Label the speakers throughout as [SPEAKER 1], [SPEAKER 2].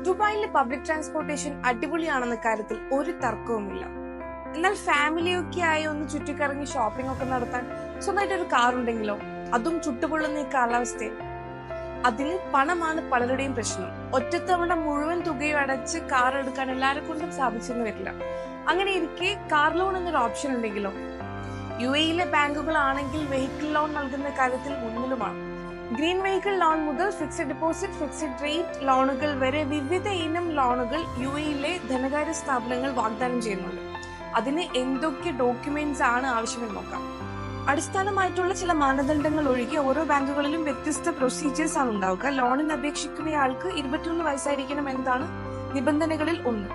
[SPEAKER 1] ദുബായിലെ public transportation അടിപൊളിയാണെന്ന കാര്യത്തിൽ ഒരു തർക്കവുമില്ല. എന്നാൽ ഫാമിലിയൊക്കെ ആയി ഒന്ന് ചുറ്റിക്കറങ്ങി ഷോപ്പിംഗ് ഒക്കെ നടത്താൻ സ്വന്തമായിട്ട് ഒരു കാർ ഉണ്ടെങ്കിലോ, അതും ചുട്ടുപൊള്ളുന്ന ഈ കാലാവസ്ഥയിൽ, അതിന് പണമാണ് പലരുടെയും പ്രശ്നം. ഒറ്റത്തവണ മുഴുവൻ തുകയും അടച്ച് കാർ എടുക്കാൻ എല്ലാവരെ കൊണ്ടും സാധിച്ചെന്ന് വരില്ല. അങ്ങനെ ഇരിക്കെ കാർ ലോൺ എന്നൊരു ഓപ്ഷൻ ഉണ്ടെങ്കിലോ, UAE ബാങ്കുകളാണെങ്കിൽ വെഹിക്കിൾ ലോൺ നൽകുന്ന കാര്യത്തിൽ മുന്നിലുമാണ്. ഗ്രീൻ വെഹിക്കിൾ ലോൺ മുതൽ ഫിക്സഡ് ഡെപ്പോസിറ്റ്, ഫിക്സഡ് റേറ്റ് ലോണുകൾ വരെ വിവിധ ഇനം ലോണുകൾ UAE ധനകാര്യ സ്ഥാപനങ്ങൾ വാഗ്ദാനം ചെയ്യുന്നുണ്ട്. അതിന് എന്തൊക്കെ ഡോക്യുമെന്റ്സ് ആണ് ആവശ്യമെന്ന് നോക്കാം. അടിസ്ഥാനമായിട്ടുള്ള ചില മാനദണ്ഡങ്ങൾ ഒഴികെ ഓരോ ബാങ്കുകളിലും വ്യത്യസ്ത പ്രൊസീജിയേഴ്സ് ആണ് ഉണ്ടാവുക. ലോണിന് അപേക്ഷിക്കുന്നയാൾക്ക് 21 വയസ്സായിരിക്കണം എന്നതാണ് നിബന്ധനകളിൽ ഒന്ന്.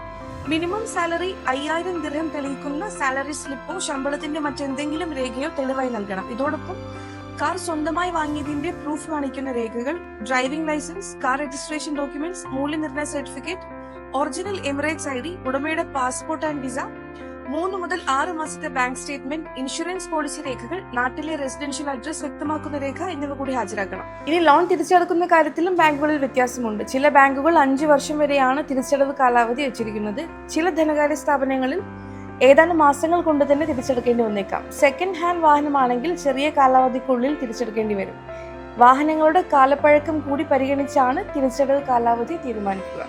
[SPEAKER 1] മിനിമം സാലറി 5000 ദിർഹം തെളിയിക്കുന്ന സാലറി സ്ലിപ്പോ ശമ്പളത്തിന്റെ മറ്റെന്തെങ്കിലും രേഖയോ തെളിവായി നൽകണം. ഇതോടൊപ്പം കാർ സ്വന്തമായി വാങ്ങിയതിന്റെ പ്രൂഫ് കാണിക്കുന്ന രേഖകൾ, driving licence, car registration documents, മൂല്യനിർണ്ണയ സർട്ടിഫിക്കറ്റ്, ഒറിജിനൽ എമിറേറ്റ്സ് ID, ഉടമയുടെ പാസ്പോർട്ട് ആൻഡ് വിസ, 3 മുതൽ 6 മാസത്തെ ബാങ്ക് സ്റ്റേറ്റ്മെന്റ്, ഇൻഷുറൻസ് പോളിസി രേഖകൾ, നാട്ടിലെ റെസിഡൻഷ്യൽ അഡ്രസ് വ്യക്തമാക്കുന്ന രേഖ എന്നിവ കൂടി ഹാജരാക്കണം. ഇനി ലോൺ തിരിച്ചടക്കുന്ന കാര്യത്തിലും ബാങ്കുകളിൽ വ്യത്യാസമുണ്ട്. ചില ബാങ്കുകൾ 5 വർഷം വരെയാണ് തിരിച്ചടവ് കാലാവധി വെച്ചിരിക്കുന്നത്. ചില ധനകാര്യ സ്ഥാപനങ്ങളിൽ ഏതാനും മാസങ്ങൾ കൊണ്ട് തന്നെ തിരിച്ചെടുക്കേണ്ടി വന്നേക്കാം. സെക്കൻഡ് ഹാൻഡ് വാഹനമാണെങ്കിൽ ചെറിയ കാലാവധിക്കുള്ളിൽ തിരിച്ചെടുക്കേണ്ടി വരും. വാഹനങ്ങളുടെ കാലപ്പഴക്കം കൂടി പരിഗണിച്ചാണ് തിരിച്ചടവ് കാലാവധി തീരുമാനിക്കുക.